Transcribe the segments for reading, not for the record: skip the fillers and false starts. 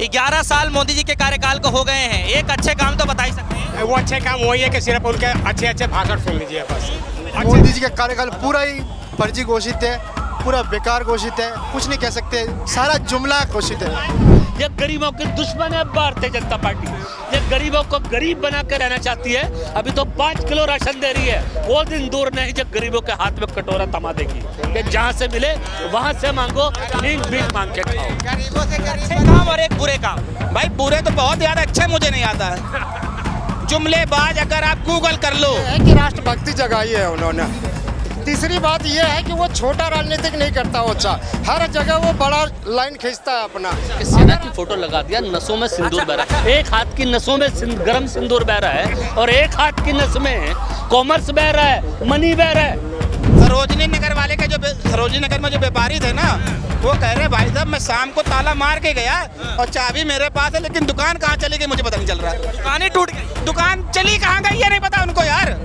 11 साल मोदी जी के कार्यकाल को हो गए हैं, एक अच्छे काम तो बता ही सकते हैं। वो अच्छे काम वही है कि सिर्फ उनके अच्छे अच्छे भाषण सुन लीजिए बस। मोदी जी का कार्यकाल पूरा ही फर्जी घोषित है, पूरा बेकार घोषित है, कुछ नहीं कह सकते, सारा जुमला घोषित है। ये गरीबों की दुश्मन है भारतीय जनता पार्टी। ये गरीबों को गरीब बना के रहना चाहती है। अभी तो 5 किलो राशन दे रही है, वो दिन दूर नहीं जब गरीबों के हाथ में कटोरा थमा देगी कि जहाँ से मिले वहाँ से मांगो, भीख भीख मांग के खाओ। गरीबों से अच्छे काम और एक बुरे काम। भाई बुरे तो बहुत ज्यादा, अच्छे मुझे नहीं आता है। जुमलेबाज अगर आप गूगल कर लो है कि राष्ट्रभक्ति जगाई है उन्होंने। तीसरी बात यह है कि वो छोटा राजनीतिक नहीं करता, वो हर जगह वो बड़ा लाइन खींचता है अपना। सेना की फोटो लगा दिया, नसों में सिंदूर बह रहा है। एक हाथ की नसों में गर्म सिंदूर बह रहा है और एक हाथ की नस में कॉमर्स बह रहा है, मनी बह रहा है। सरोजनी नगर वाले के सरोजनी नगर में जो व्यापारी थे ना, वो कह रहे भाई साहब मैं शाम को ताला मार के गया और चाबी मेरे पास है, लेकिन दुकान कहाँ चली गई मुझे पता नहीं चल रहा है। दुकानें टूट गई, दुकान चली कहाँ गई है नहीं पता उनको यार।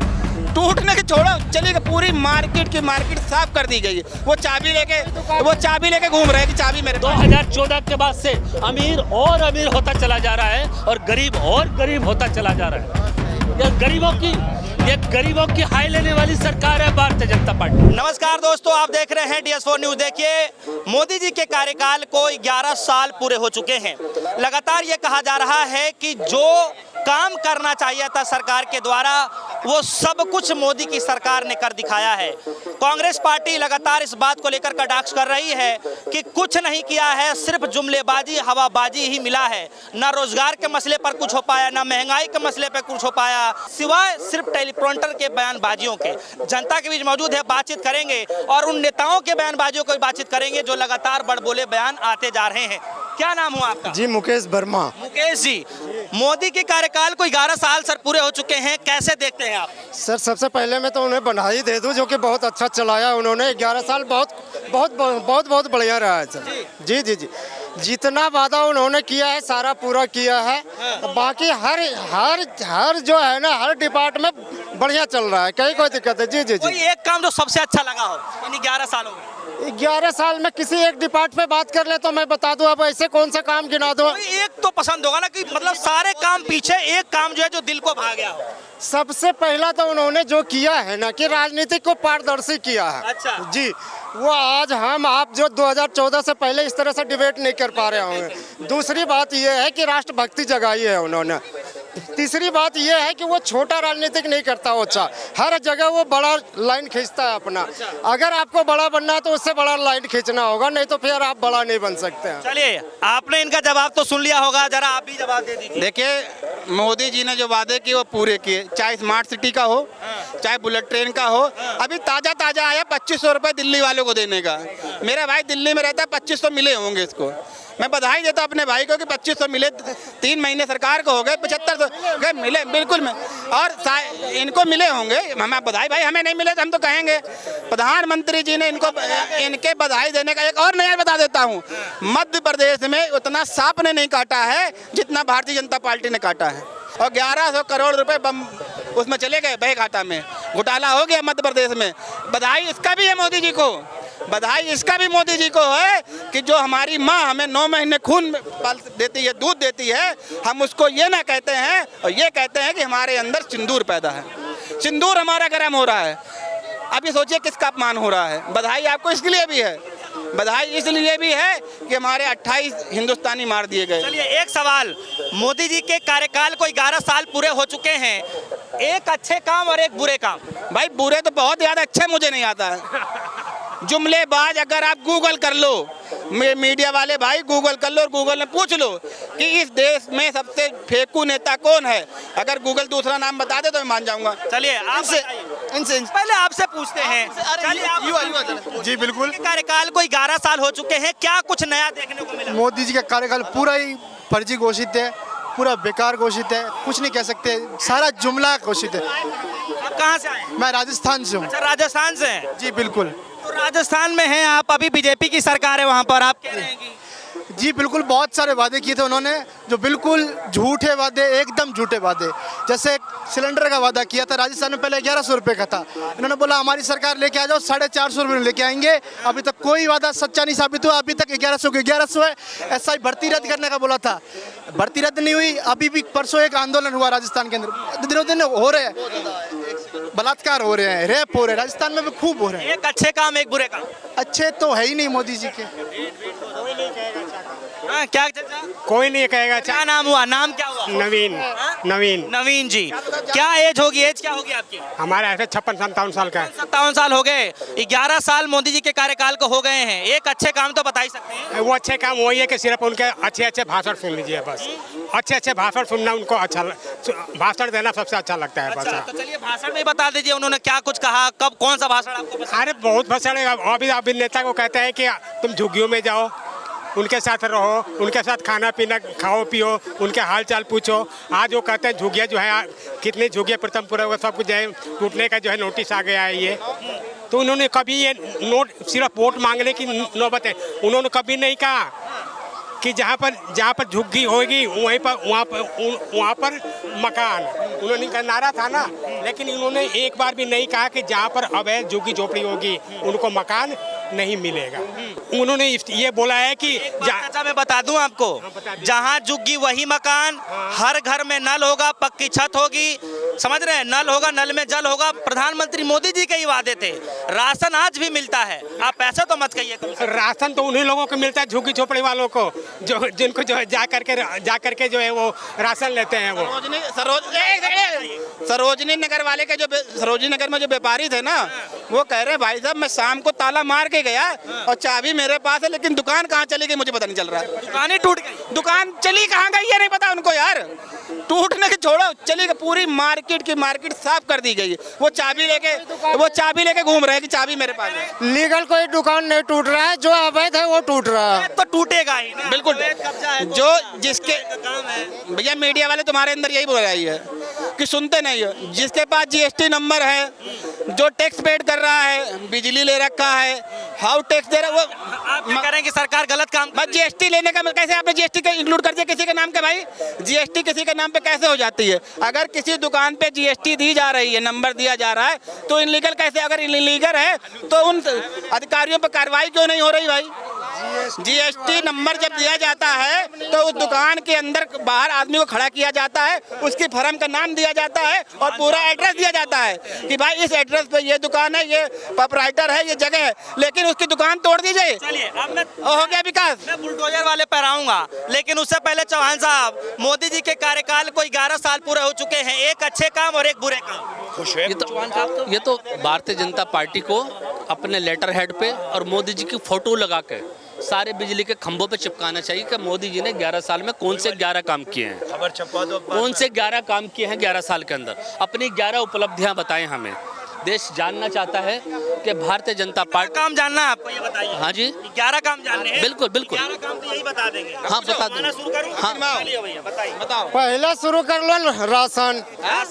टूटने की छोड़ो, चली गई पूरी मार्केट साफ कर दी गई। वो चाबी लेके घूम रहे हैं कि चाबी मेरे 2014 के बाद से अमीर और अमीर होता चला जा रहा है और गरीब और गरीब होता चला जा रहा है। ये गरीबों की हाई लेने वाली सरकार है भारतीय जनता पार्टी। नमस्कार दोस्तों, आप देख रहे हैं DS4 न्यूज। देखिए, मोदी जी के कार्यकाल को 11 साल पूरे हो चुके हैं। लगातार ये कहा जा रहा है कि जो काम करना चाहिए था सरकार के द्वारा, वो सब कुछ मोदी की सरकार ने कर दिखाया है। कांग्रेस पार्टी लगातार इस बात को लेकर कटाक्ष कर रही है कि कुछ नहीं किया है, सिर्फ जुमलेबाजी, हवाबाजी ही मिला है। ना रोजगार के मसले पर कुछ हो पाया, ना महंगाई के मसले पर कुछ हो पाया, सिवाय सिर्फ टेलीप्रॉम्प्टर के बयानबाजियों के। जनता के बीच मौजूद है, बातचीत करेंगे और उन नेताओं के बयानबाजियों को बातचीत करेंगे जो लगातार बड़बोले बयान आते जा रहे हैं। क्या नाम हुआ आपका? जी मुकेश वर्मा। मुकेश जी, मोदी के कार्यकाल को 11 साल सर पूरे हो चुके हैं, कैसे देखते हैं आप? सर सबसे पहले मैं तो उन्हें बधाई दे दूं, जो कि बहुत अच्छा चलाया उन्होंने। 11 साल बहुत बढ़िया रहा है सर। जी जितना वादा उन्होंने किया है सारा पूरा किया है। बाकी हर जो है ना, हर डिपार्टमेंट बढ़िया चल रहा है, कहीं कोई दिक्कत है। जी कोई एक काम जो सबसे अच्छा लगा हो इन 11 सालों में? 11 साल में किसी एक डिपार्ट पे बात कर ले तो मैं बता दूं, अब ऐसे कौन सा काम गिना दो। कोई एक तो पसंद होगा ना, कि मतलब सारे काम पीछे एक काम जो है जो दिल को भा गया हो। सबसे पहला तो उन्होंने जो किया है ना कि राजनीति को पारदर्शी किया है। अच्छा। जी, वो आज हम आप जो 2014 से पहले इस तरह से डिबेट नहीं कर पा रहे होंगे। दूसरी बात ये है कि राष्ट्रभक्ति जगाई है उन्होंने। तीसरी बात यह है कि वो छोटा राजनीतिक नहीं करता, वो हर जगह वो बड़ा लाइन खींचता है अपना। अगर आपको बड़ा बनना है तो उससे बड़ा लाइन खींचना होगा, नहीं तो फिर आप बड़ा नहीं बन सकते हैं। चलिए, आपने इनका जवाब तो सुन लिया होगा, जरा आप भी जवाब दे दीजिए। देखिए, मोदी जी ने जो वादे किए वो पूरे किए, चाहे स्मार्ट सिटी का हो, चाहे बुलेट ट्रेन का हो। अभी ताजा आया 2500 रुपए दिल्ली वालों को देने का। मेरा भाई दिल्ली में रहता है, 2500 मिले होंगे इसको। मैं बधाई देता अपने भाई को कि 2500 मिले। 3 महीने सरकार को हो गए, 7500 मिले बिल्कुल में, और इनको मिले होंगे। हमें बधाई, भाई हमें नहीं मिले तो हम तो कहेंगे। प्रधानमंत्री जी ने इनके बधाई देने का एक और नया बता देता हूँ, मध्य प्रदेश में उतना सांप ने नहीं काटा है जितना भारतीय जनता पार्टी ने काटा है। और 1100 करोड़ रुपए उसमें चले गए, बहे घाटा में घोटाला हो गया मध्य प्रदेश में। बधाई इसका भी है मोदी जी को, बधाई इसका भी मोदी जी को है कि जो हमारी माँ हमें 9 महीने खून पाल देती है, दूध देती है, हम उसको ये ना कहते हैं और ये कहते हैं कि हमारे अंदर सिंदूर पैदा है। सिंदूर हमारा गर्म हो रहा है। अभी सोचिए किसका अपमान हो रहा है। बधाई आपको इसके लिए भी है, बधाई इसलिए भी है कि हमारे 28 हिंदुस्तानी मार दिए गए। चलिए, एक सवाल, मोदी जी के कार्यकाल को 11 साल पूरे हो चुके हैं, एक अच्छे काम और एक बुरे काम। भाई बुरे तो बहुत ज्यादा, अच्छे मुझे नहीं आता है। जुमलेबाज अगर आप गूगल कर लो, मीडिया वाले भाई गूगल कर लो और गूगल में पूछ लो कि इस देश में सबसे फेंकू नेता कौन है। अगर गूगल दूसरा नाम बता दे तो मैं मान जाऊंगा। चलिए, आपसे पहले आपसे पूछते हैं। जी बिल्कुल। कार्यकाल को 11 साल हो चुके हैं, क्या कुछ नया देखने को मिला? मोदी जी का कार्यकाल पूरा ही फर्जी घोषित है, पूरा बेकार घोषित है, कुछ नहीं कह सकते, सारा जुमला घोषित है। आप कहाँ से आए? मैं राजस्थान से हूँ। अच्छा, राजस्थान से हैं। जी बिल्कुल। तो राजस्थान में हैं आप, अभी बीजेपी की सरकार है वहाँ पर, आप कह रहे हैं कि जी बिल्कुल, बहुत सारे वादे किए थे उन्होंने जो बिल्कुल झूठे वादे, एकदम झूठे वादे। जैसे सिलेंडर का वादा किया था राजस्थान में, पहले 1100 रुपये का था। इन्होंने बोला हमारी सरकार लेके आ जाओ, 450 रुपये में लेके आएंगे। अभी तक कोई वादा सच्चा नहीं साबित हुआ। अभी तक 1100 के 1100 है। ऐसा ही भर्ती रद्द करने का बोला था, भर्ती रद्द नहीं हुई। अभी भी परसों एक आंदोलन हुआ राजस्थान के अंदर, दिनों दिन हो रहे हैं, बलात्कार हो रहे हैं, रेप हो रहे हैं, राजस्थान में भी खूब हो रहे हैं। एक अच्छे काम एक बुरे काम। अच्छे तो है ही नहीं मोदी जी के। हाँ, क्या चचा? कोई नहीं कहेगा क्या नाम हुआ, नाम क्या हुआ? नवीन नवीन नवीन जी। क्या एज होगी, एज क्या होगी आपकी? हमारा ऐसे 56-57 साल का है। 57 साल हो गए। 11 साल मोदी जी के कार्यकाल को हो गए हैं। एक अच्छे काम तो बता ही सकते हैं। वो अच्छे काम वही है कि सिर्फ उनके अच्छे अच्छे भाषण सुन लीजिए बस। अच्छे अच्छे भाषण सुनना उनको अच्छा भाषण देना सबसे अच्छा लगता है बस। अच्छा, तो चलिए भाषण में ही बता दीजिए उन्होंने क्या कुछ कहा, कब कौन सा भाषण आपको पसंद? अरे बहुत भाषण है। अभी नेता को कहते हैं कि तुम झुग्गियों में जाओ, उनके साथ रहो, उनके साथ खाना पीना खाओ पियो, उनके हाल चाल पूछो। आज वो कहते हैं झुग्गियाँ जो है, कितनी झुग्गियाँ प्रथमपुरा वो सब कुछ जो है टूटने का जो है नोटिस आ गया है ये। तो उन्होंने कभी ये नोट सिर्फ वोट मांगने की नौबत है। उन्होंने कभी नहीं कहा कि जहाँ पर झुग्गी होगी वहाँ पर मकान। उन्होंने का नारा था ना, लेकिन इन्होंने एक बार भी नहीं कहा कि जहाँ पर अवैध झुग्गी झोपड़ी होगी उनको मकान नहीं मिलेगा। उन्होंने ये बोला है कि चाचा मैं बता दूं आपको, जहाँ झुग्गी वही मकान, हर घर में नल होगा, पक्की छत होगी, समझ रहे हैं, नल होगा, नल में जल होगा। प्रधानमंत्री मोदी जी के ही वादे थे। राशन आज भी मिलता है, आप पैसे तो मत कहिए। राशन तो उन्हीं लोगों को मिलता है, झुग्गी झोपड़ी वालों को, जो जिनको जो है जा करके जो है वो राशन लेते हैं। वो सरोजनी नगर वाले के जो सरोजनी नगर में जो व्यापारी थे ना, वो कह रहे हैं भाई साहब मैं शाम को ताला मार के गया और चाबी मेरे पास है, लेकिन दुकान कहाँ चली गई मुझे पता नहीं चल रहा है। दुकान ही टूट गई। दुकान चली कहाँ गई ये नहीं पता उनको यार। टूटने की छोड़ो, चली गई, पूरी मार्केट साफ कर दी गई। वो चाबी लेके घूम रहे हैं कि चाबी मेरे पास है। लीगल कोई दुकान नहीं टूट रहा है, जो अवैध है वो टूट रहा है। तो टूटेगा ही ना। बिल्कुल। अवैध कब्जा है, जो तो जिसके काम है। भैया मीडिया वाले तुम्हारे अंदर यही बोल रही है कि सुनते नहीं हो। जिसके पास जीएसटी नंबर है, जो टैक्स पेड कर रहा है, बिजली ले रखा है, हाउ टैक्स दे रहा है, वो आप क्या कह रहे हैं कि सरकार गलत काम कर बस जीएसटी लेने का कैसे आपने जीएसटी का इंक्लूड कर दिया किसी के नाम पे? भाई जीएसटी किसी के नाम पे कैसे हो जाती है? अगर किसी दुकान पे जीएसटी दी जा रही है, नंबर दिया जा रहा है, तो इनलीगल कैसे? अगर इनलीगल है तो उन अधिकारियों पर कार्रवाई क्यों नहीं हो रही भाई? जीएसटी नंबर जब दिया जाता है तो उस दुकान के अंदर बाहर आदमी को खड़ा किया जाता है, उसकी फर्म का नाम दिया जाता है और पूरा एड्रेस दिया जाता है कि भाई इस एड्रेस पे ये दुकान है, ये प्रोप्राइटर है, ये जगह है, लेकिन उसकी दुकान तोड़ दी जाए। चलिए अब मैं हो गया विकास। मैं बुलडोजर वाले पर आऊंगा, लेकिन उससे पहले चौहान साहब, मोदी जी के कार्यकाल को 11 साल पूरे हो चुके हैं। एक अच्छे काम और एक बुरे काम। ये तो भारतीय जनता पार्टी को अपने लेटर हेड पे और मोदी जी की फोटो लगा के सारे बिजली के खंभों पे चिपकाना चाहिए कि मोदी जी ने 11 साल में कौन से 11 काम किए हैं, खबर छपवा दो। कौन से 11 काम किए हैं 11 साल के अंदर। अपनी 11 उपलब्धियां बताएं हमें। देश जानना चाहता है कि भारतीय जनता पार्टी काम जानना है आपको, ये बताइए। हाँ जी, 11 काम जानने हैं। बिल्कुल बिल्कुल। 11 काम तो यही बता देंगे। हाँ बता दो। शुरू करूं? हाँ चलिए भैया बताइए। पहला शुरू कर लो राशन,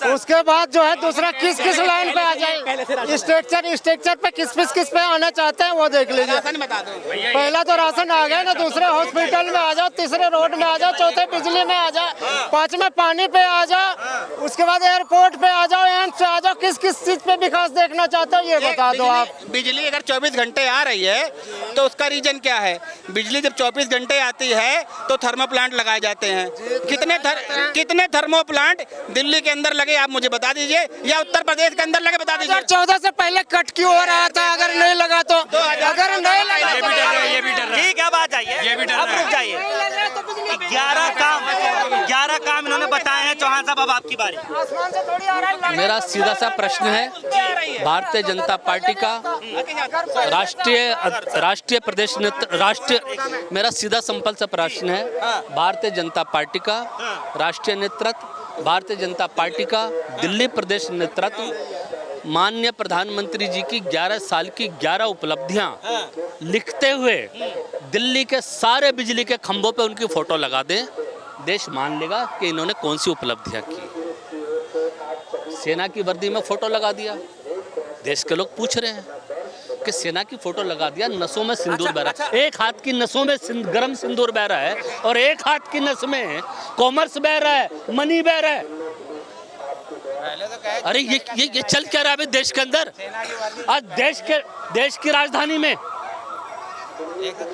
उसके बाद जो है दूसरा किस लाइन पे आ जाए, स्ट्रक्चर पे किस पे आना चाहते हैं वो देख लीजिए। बता दो। पहला तो राशन आ गया ना, दूसरे हॉस्पिटल में आ जाओ, तीसरे रोड में आ जाओ, चौथे बिजली में आ जाओ, पांचवें पानी पे आ जाओ, उसके बाद एयरपोर्ट पे आ जाओ, एम्स पे आ जाओ। किस चीज पे विकास देखना चाहते हो ये बता दो आप। बिजली अगर 24 घंटे आ रही है तो उसका रीजन क्या है? बिजली जब 24 घंटे आती है तो थर्मो प्लांट लगाए जाते हैं। कितने थर्मो प्लांट दिल्ली के अंदर लगे आप मुझे बता दीजिए, या उत्तर प्रदेश के अंदर लगे बता दीजिए। 2014 से पहले कट क्यों हो रहा था? अगर नहीं लगा तो, अगर नहीं लगा ठीक है, अब आ जाइए, अब रुक जाइए। 11 काम इन्होंने बताए हैं। चौहान साहब अब आपकी बारी। आसमान से थोड़ी आ रहा है। मेरा सीधा सा प्रश्न है, भारतीय जनता पार्टी का राष्ट्रीय प्रदेश नेतृत्व, मेरा सीधा सिंपल सा प्रश्न है, भारतीय जनता पार्टी का राष्ट्रीय नेतृत्व, भारतीय जनता पार्टी का दिल्ली प्रदेश नेतृत्व माननीय प्रधानमंत्री जी की 11 साल की 11 उपलब्धियां लिखते हुए दिल्ली के सारे बिजली के खंभों पे उनकी फोटो लगा दें, देश मान लेगा कि इन्होंने कौन सी उपलब्धियां की। सेना की वर्दी में फोटो लगा दिया, देश के लोग पूछ रहे हैं आपके सेना की फोटो लगा दिया, नसों में सिंदूर बह रहा है। एक हाथ की नसों में गर्म सिंदूर बह रहा है और एक हाथ की नस में कॉमर्स बह रहा है, मनी बह रहा है। अरे ये चल क्या रहा है अभी देश के अंदर? आज देश की राजधानी में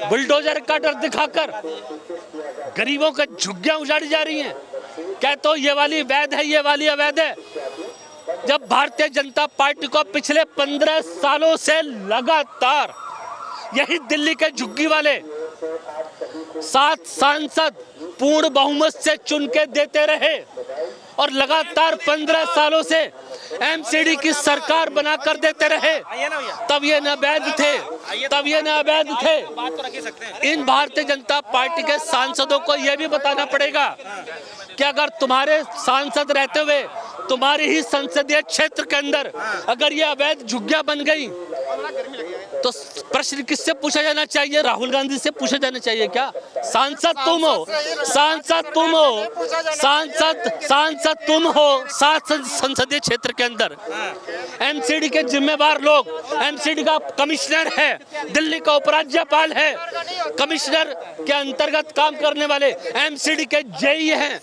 बुलडोजर का डर दिखाकर गरीबों का झुग्गियां उजाड़ी जा रही हैं। क्या तो ये वाली वैध है, ये वाली अवैध है? जब भारतीय जनता पार्टी को पिछले 15 सालों से लगातार यही दिल्ली के झुग्गी वाले 7 सांसद पूर्ण बहुमत से चुन के देते रहे और लगातार 15 सालों से एमसीडी की सरकार बनाकर देते रहे, तब ये न वैध थे, तब ये न अवैध थे। इन भारतीय जनता पार्टी के सांसदों को यह भी बताना पड़ेगा कि अगर तुम्हारे सांसद रहते हुए तुम्हारे ही संसदीय क्षेत्र के अंदर अगर ये अवैध झुग्गियां बन गई तो प्रश्न किससे पूछा जाना चाहिए? राहुल गांधी से पूछा जाना चाहिए क्या? सांसद तुम हो, सांसद तुम हो, सांसद तुम हो 7 संसदीय क्षेत्र के अंदर। एमसीडी के जिम्मेवार लोग, एमसीडी का कमिश्नर है, दिल्ली का उपराज्यपाल है, कमिश्नर के अंतर्गत काम करने वाले एमसीडी के जेई हैं।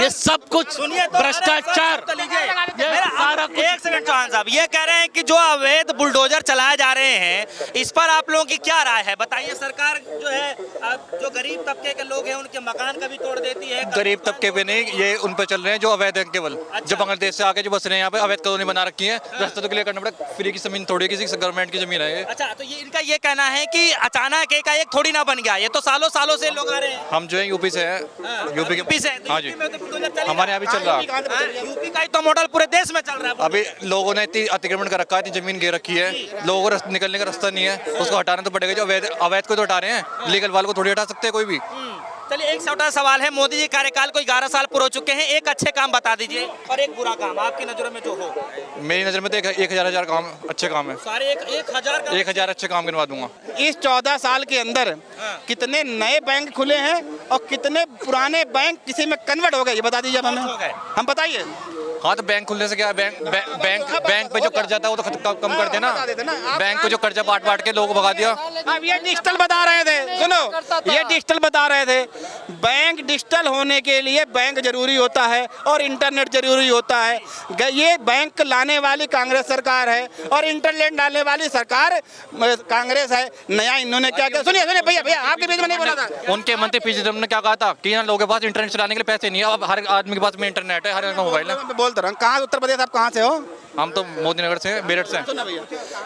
ये सब कुछ भ्रष्टाचार, ये सारा कुछ। एक सेकंड चौहान साहब, ये कह रहे हैं कि जो अवैध बुलडोजर चलाए जा रहे हैं, इस पर आप लोगों की क्या राय है? बताइए। सरकार जो है जो गरीब तबके के लोग हैं उनके मकान का भी तोड़ देती है। गरीब तबके पे नहीं, ये उन पे चल रहे हैं जो अवैध है केवल। जो बांग्लादेश से आके जो बस रहे हैं यहाँ पे, अवैध कॉलोनी बना रखी है, रास्ते तो क्लियर करना पड़ेगा। फ्री की जमीन थोड़ी, किसी गवर्नमेंट की जमीन है ये। अच्छा, तो ये इनका ये कहना है कि अचानक एक थोड़ी ना बन गया, ये तो सालों सालों से लोग आ रहे हैं। हम जो है यूपी से हैं, यूपी से। हाँ जी, हमारे यहाँ भी चल रहा है। यूपी का ही तो मॉडल पूरे देश में चल रहा है। अभी लोगों ने इतनी अतिक्रमण कर रखा है, इतनी जमीन घेर रखी है, लोगों को निकलने का रास्ता नहीं है, उसको हटाना तो पड़ेगा। जो अवैध को तो हटा रहे हैं, लीगल वालों को थोड़ी हटा सकते हैं कोई भी। चलिए, एक छोटा सवाल है। मोदी जी कार्यकाल को 11 साल पूरे हो चुके हैं, एक अच्छे काम बता दीजिए और एक बुरा काम आपकी नजरों में जो हो। मेरी नज़र में तो 1000 काम अच्छे काम है, सारे 1000 अच्छे काम गिनवा दूंगा। इस 14 साल के अंदर कितने नए बैंक खुले हैं और कितने पुराने बैंक किसी में कन्वर्ट हो गए, ये बता दीजिए अब हमें। हम बताइए। हाँ, तो बैंक खुलने से क्या है? बैंक पे जो कर्जा था वो तो कम कर देना। बैंक पे जो कर्जा बांट के लोगों को भगा दिया। अब ये डिजिटल बता रहे थे, सुनो, ये डिजिटल बता रहे थे। बैंक डिजिटल होने के लिए बैंक जरूरी होता है और इंटरनेट जरूरी होता है। ये बैंक लाने वाली कांग्रेस सरकार है और इंटरनेट डालने वाली सरकार कांग्रेस है। नया इन्होंने क्या किया? सुनिए भैया आपके बीच में नहीं बोला था। उनके मंत्री पी चिदम्बरम ने क्या कहा था कि लोगों के पास इंटरनेट चलाने के लिए पैसे नहीं है। अब हर आदमी के पास में इंटरनेट है, हर मोबाइल है। बोलता रहा। कहाँ उत्तर प्रदेश, आप कहाँ से हो? हम तो मोदी नगर से, मेरठ से।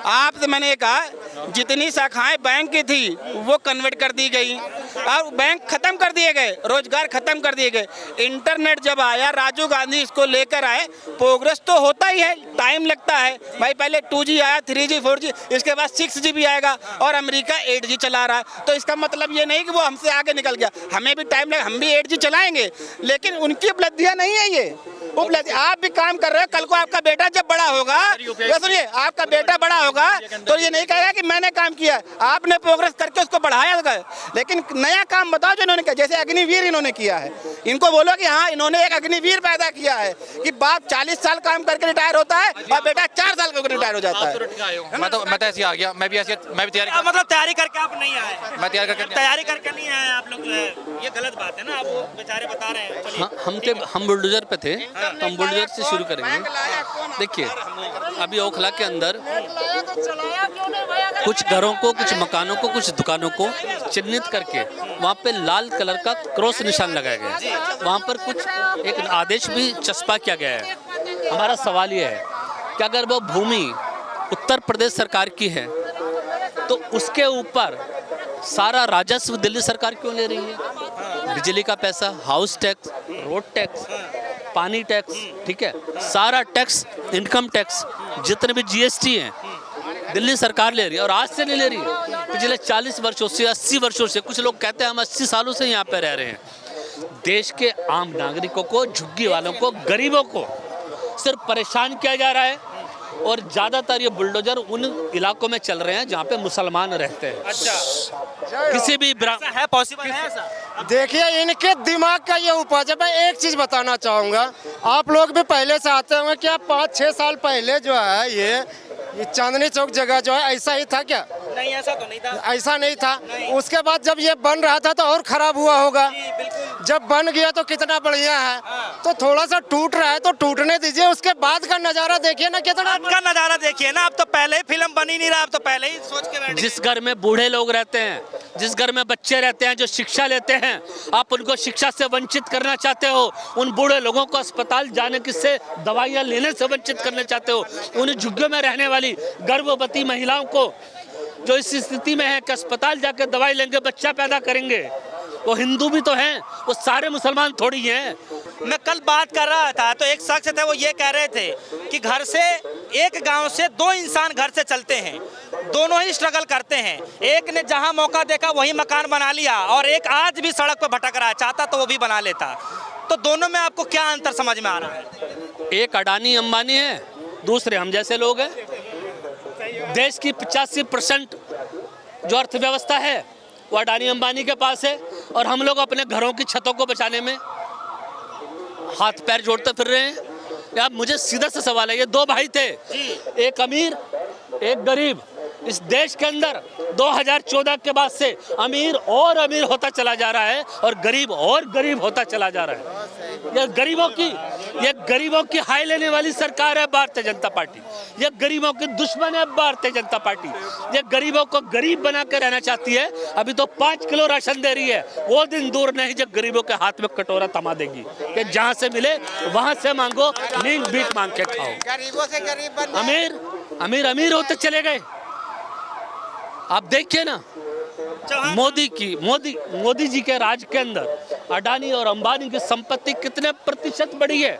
आपसे मैंने कहा जितनी शाखाएं बैंक की थी वो कन्वर्ट कर दी गई और बैंक खत्म कर दिए गए, रोजगार खत्म कर दिए गए। इंटरनेट जब आया, राजीव गांधी इसको लेकर आए, प्रोग्रेस तो होता ही है, टाइम लगता है भाई। पहले 2G आया, 3G 4G, इसके बाद 6G भी आएगा और अमेरिका 8G चला रहा है। तो इसका मतलब ये नहीं कि वो हमसे आगे निकल गया, हमें भी टाइम लगा, हम भी 8G चलाएंगे, लेकिन उनकी उपलब्धियां नहीं है ये उपलब्धि। आप भी काम कर रहे हो, कल को आपका बेटा जब बड़ा होगा, ये सुनिए, आपका बेटा बड़ा होगा तो ये नहीं कहेगा कि मैंने काम किया, आपने प्रोग्रेस करके उसको बढ़ाया। लेकिन नया काम बताओ जो इन्होंने किया। जैसे अग्निवीर इन्होंने किया है, इनको बोलो कि हाँ इन्होंने एक अग्निवीर पैदा किया है कि बाप 40 साल काम करके रिटायर होता है और बेटा 4 साल करके रिटायर हो जाता है। मैं तो ऐसे आ गया, मैं भी तैयारी, मतलब तैयारी करके आप नहीं आए? मैं तैयारी करके नहीं आए आप लोग, जो है ये गलत बात है ना। आप वो बेचारे बता रहे हैं। चलिए, हम बुलडोजर पे थे, तो हम बुलडोजर से शुरू करेंगे। देखिए, अभी ओखला के अंदर कुछ घरों को, कुछ मकानों को, कुछ दुकानों को चिन्हित करके वहाँ पे लाल कलर का क्रॉस निशान लगाया गया है। वहाँ पर कुछ एक आदेश भी चस्पा किया गया है। हमारा सवाल ये है कि अगर वो भूमि उत्तर प्रदेश सरकार की है तो उसके ऊपर सारा राजस्व दिल्ली सरकार क्यों ले रही है? बिजली का पैसा, हाउस टैक्स, रोड टैक्स, पानी टैक्स, ठीक है, सारा टैक्स, इनकम टैक्स, जितने भी GST हैं दिल्ली सरकार ले रही है। और आज से नहीं ले रही है, पिछले 40 वर्षों से, 80 वर्षों से। कुछ लोग कहते हैं हम 80 सालों से यहाँ पे रह रहे हैं। देश के आम नागरिकों को, झुग्गी वालों को, गरीबों को सिर्फ परेशान किया जा रहा है। और ज़्यादातर ये बुलडोजर उन इलाकों में चल रहे हैं जहाँ पे मुसलमान रहते हैं। अच्छा, किसी भी है पॉसिबल है ऐसा? देखिए, इनके दिमाग का ये उपज है। मैं एक चीज़ बताना चाहूँगा, आप लोग भी पहले से आते होंगे कि 5-6 साल पहले जो है ये चांदनी चौक जगह जो है ऐसा ही था क्या? नहीं, ऐसा तो नहीं था। ऐसा नहीं था। उसके बाद जब ये बन रहा था तो और खराब हुआ होगा। जब बन गया तो कितना बढ़िया है। तो थोड़ा सा टूट रहा है तो टूटने दीजिए, उसके बाद का नजारा देखिए ना कितना। अब का नजारा देखिए ना, अब तो पहले ही फिल्म बन ही नहीं रहा, अब तो पहले ही सोच के बैठ गए। जिस घर में बूढ़े लोग रहते हैं, जिस घर में बच्चे रहते हैं जो शिक्षा लेते हैं, आप उनको शिक्षा से वंचित करना चाहते हो। उन बूढ़े लोगों को अस्पताल जाने की से दवाइयाँ लेने से वंचित करना चाहते हो। उन झुग्गियों में रहने वाली गर्भवती महिलाओं को जो इस स्थिति में है कि अस्पताल जाकर दवाई लेंगे, बच्चा पैदा करेंगे, वो हिंदू भी तो हैं, वो सारे मुसलमान थोड़ी हैं। मैं कल बात कर रहा था तो एक शख्स थे, वो ये कह रहे थे कि घर से, एक गांव से दो इंसान घर से चलते हैं, दोनों ही स्ट्रगल करते हैं। एक ने जहां मौका देखा वहीं मकान बना लिया और एक आज भी सड़क पर भटक रहा है, चाहता तो वो भी बना लेता। तो दोनों में आपको क्या अंतर समझ में आ रहा है? एक अडानी अंबानी है, दूसरे हम जैसे लोग हैं। देश की 85% जो अर्थव्यवस्था है वो अडानी अंबानी के पास है, और हम लोग अपने घरों की छतों को बचाने में हाथ पैर जोड़ते फिर रहे हैं। अब मुझे सीधा सा सवाल है, ये दो भाई थे, एक अमीर एक गरीब। इस देश के अंदर 2014 के बाद से अमीर और अमीर होता चला जा रहा है और गरीब और गरीब होता चला जा रहा है। ये गरीबों की हाय लेने वाली सरकार है भारतीय जनता पार्टी। ये गरीबों की दुश्मन है भारतीय जनता पार्टी। ये गरीबों को गरीब बना के रहना चाहती है। अभी तो 5 किलो राशन दे रही है, वो दिन दूर नहीं जब गरीबों के हाथ में कटोरा थमा देगी कि जहाँ से मिले वहाँ से मांगो, नींद भीख मांग के खाओ। गरीबों से गरीब बन अमीर होते चले गए। आप देखिए ना, मोदी जी के राज के अंदर अडानी और अंबानी की संपत्ति कितने प्रतिशत बढ़ी है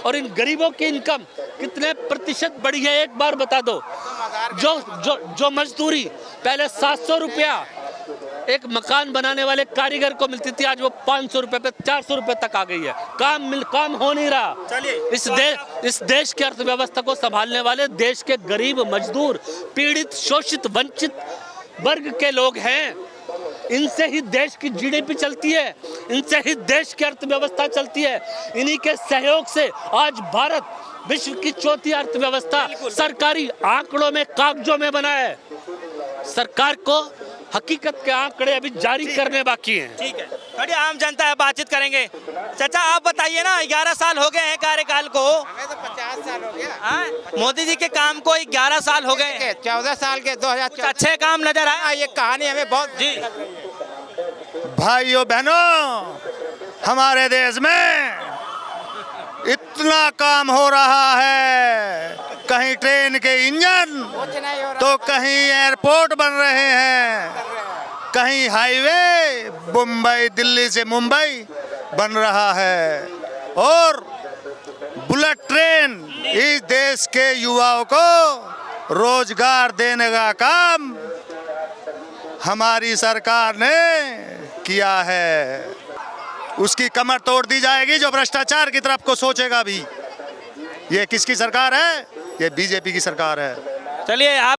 और इन गरीबों की इनकम कितने प्रतिशत बढ़ी है, एक बार बता दो। जो मजदूरी पहले 700 रुपया एक मकान बनाने वाले कारीगर को मिलती थी, आज वो 500 रुपए पे 400 रुपए तक आ गई है। काम हो नहीं रहा। इस देश की अर्थव्यवस्था को संभालने वाले देश के गरीब, मजदूर, पीड़ित, शोषित, वंचित वर्ग के लोग हैं। इनसे ही देश की जीडीपी चलती है, इनसे ही देश की अर्थव्यवस्था चलती है। इन्हीं के सहयोग से आज भारत विश्व की चौथी अर्थव्यवस्था सरकारी आंकड़ों में, कागजों में बना है। सरकार को हकीकत के आंकड़े अभी जारी करने बाकी हैं। ठीक है, थोड़ी आम जनता है, बातचीत करेंगे। चाचा आप बताइए ना, 11 साल हो गए हैं कार्यकाल को। हमें तो 50 साल हो गया। हाँ? मोदी जी के काम को 11 साल हो गए हैं। 14 साल के 2014 अच्छे काम नजर आए। ये कहानी हमें बहुत जी भाइयों बहनों, हमारे देश में इतना काम हो रहा है, कहीं ट्रेन के इंजन तो कहीं एयरपोर्ट बन रहे हैं, कहीं हाईवे मुंबई, दिल्ली से मुंबई बन रहा है, और बुलेट ट्रेन इस देश के युवाओं को रोजगार देने का काम हमारी सरकार ने किया है। उसकी कमर तोड़ दी जाएगी जो भ्रष्टाचार की तरफ को सोचेगा भी। ये किसकी सरकार है? ये बीजेपी की सरकार है। चलिए आप